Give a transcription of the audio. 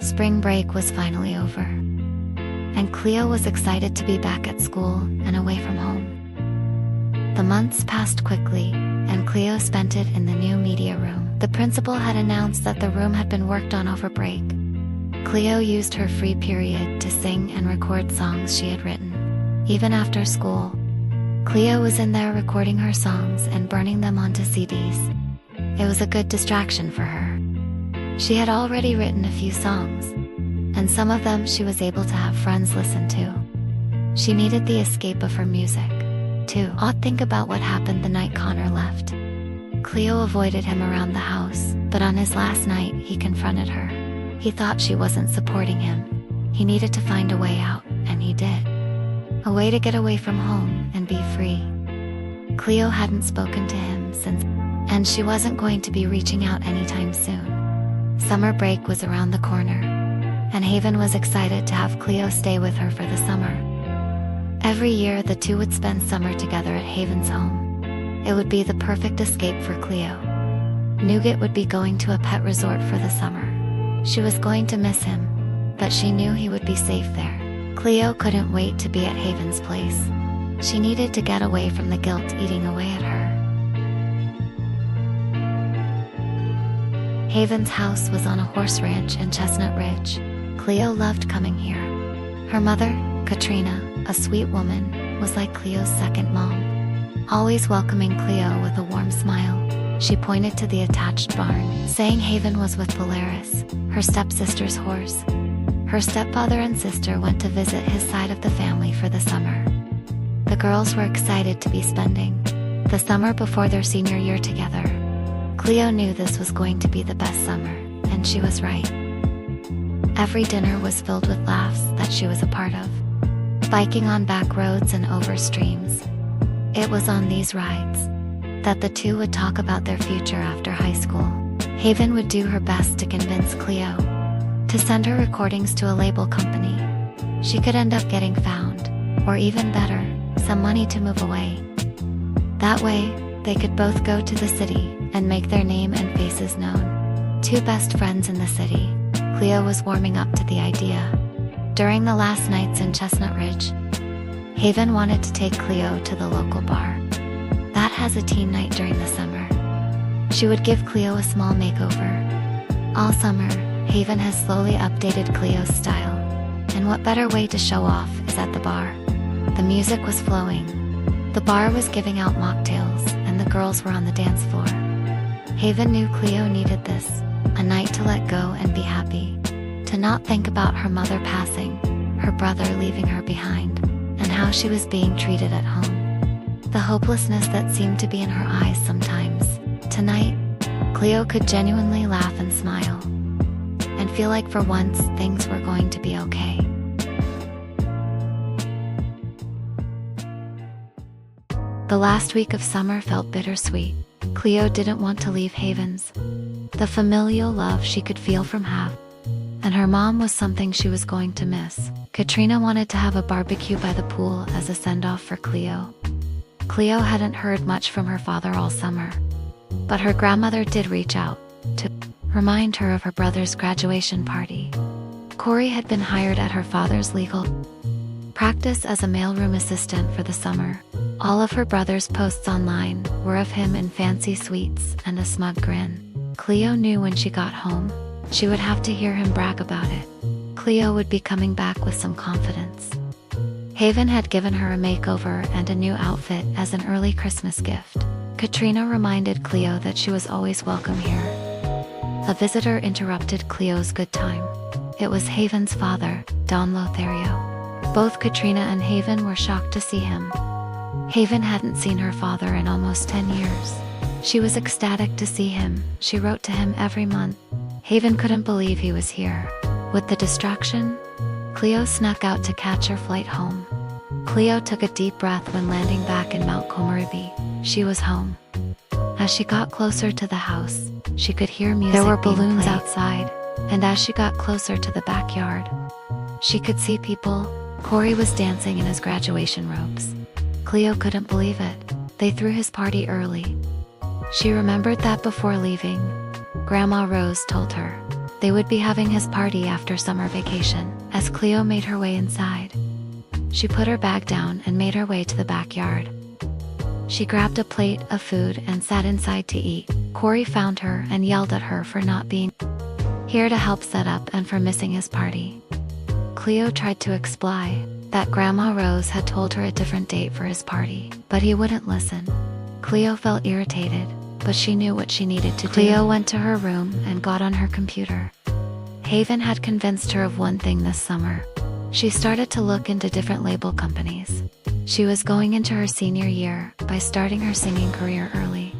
Spring break was finally over, and Cleo was excited to be back at school and away from home. The months passed quickly, and Cleo spent it in the new media room. The principal had announced that the room had been worked on over break. Cleo used her free period to sing and record songs she had written. Even after school, Cleo was in there recording her songs and burning them onto CDs. It was a good distraction for her. She had already written a few songs, and some of them she was able to have friends listen to. She needed the escape of her music, too. Think about what happened the night Connor left. Cleo avoided him around the house, but on his last night, he confronted her. He thought she wasn't supporting him. He needed to find a way out, and he did. A way to get away from home and be free. Cleo hadn't spoken to him since, and she wasn't going to be reaching out anytime soon. Summer break was around the corner, and Haven was excited to have Cleo stay with her for the summer. Every year, the two would spend summer together at Haven's home. It would be the perfect escape for Cleo. Nougat would be going to a pet resort for the summer. She was going to miss him, but she knew he would be safe there. Cleo couldn't wait to be at Haven's place. She needed to get away from the guilt eating away at her. Haven's house was on a horse ranch in Chestnut Ridge. Cleo loved coming here. Her mother, Katrina, a sweet woman, was like Cleo's second mom, always welcoming Cleo with a warm smile. She pointed to the attached barn, saying Haven was with Polaris, her stepsister's horse. Her stepfather and sister went to visit his side of the family for the summer. The girls were excited to be spending the summer before their senior year together. Cleo knew this was going to be the best summer, and she was right. Every dinner was filled with laughs that she was a part of. Biking on back roads and over streams. It was on these rides that the two would talk about their future after high school. Haven would do her best to convince Cleo to send her recordings to a label company. She could end up getting found, or even better, some money to move away. That way, they could both go to the city and make their name and faces known. Two best friends in the city, Cleo was warming up to the idea. During the last nights in Chestnut Ridge, Haven wanted to take Cleo to the local bar that has a teen night during the summer. She would give Cleo a small makeover. All summer, Haven has slowly updated Cleo's style, and what better way to show off is at the bar. The music was flowing. The bar was giving out mocktails, and the girls were on the dance floor. Haven knew Cleo needed this, a night to let go and be happy, to not think about her mother passing, her brother leaving her behind, and how she was being treated at home. The hopelessness that seemed to be in her eyes sometimes. Tonight, Cleo could genuinely laugh and smile, and feel like for once things were going to be okay. The last week of summer felt bittersweet. Cleo didn't want to leave Haven's. The familial love she could feel from Hav, and her mom was something she was going to miss. Katrina wanted to have a barbecue by the pool as a send-off for Cleo. Cleo hadn't heard much from her father all summer, but her grandmother did reach out to remind her of her brother's graduation party. Corey had been hired at her father's legal practice as a mailroom assistant for the summer. All of her brother's posts online were of him in fancy suites and a smug grin. Cleo knew when she got home, she would have to hear him brag about it. Cleo would be coming back with some confidence. Haven had given her a makeover and a new outfit as an early Christmas gift. Katrina reminded Cleo that she was always welcome here. A visitor interrupted Cleo's good time. It was Haven's father, Don Lothario. Both Katrina and Haven were shocked to see him. Haven hadn't seen her father in almost 10 years. She was ecstatic to see him. She wrote to him every month. Haven couldn't believe he was here. With the distraction, Cleo snuck out to catch her flight home. Cleo took a deep breath when landing back in Mount Komaribi. She was home. As she got closer to the house, she could hear music. There were balloons outside, and as she got closer to the backyard, she could see people. Corey was dancing in his graduation robes. Cleo couldn't believe it. They threw his party early. She remembered that before leaving, Grandma Rose told her They would be having his party after summer vacation. As Cleo made her way inside, she put her bag down and made her way to the backyard. She grabbed a plate of food and sat inside to eat. Corey found her and yelled at her for not being here to help set up and for missing his party. Cleo tried to explain that Grandma Rose had told her a different date for his party, but he wouldn't listen. Cleo felt irritated, but she knew what she needed to do. Cleo went to her room and got on her computer. Haven had convinced her of one thing this summer. She started to look into different label companies. She was going into her senior year by starting her singing career early.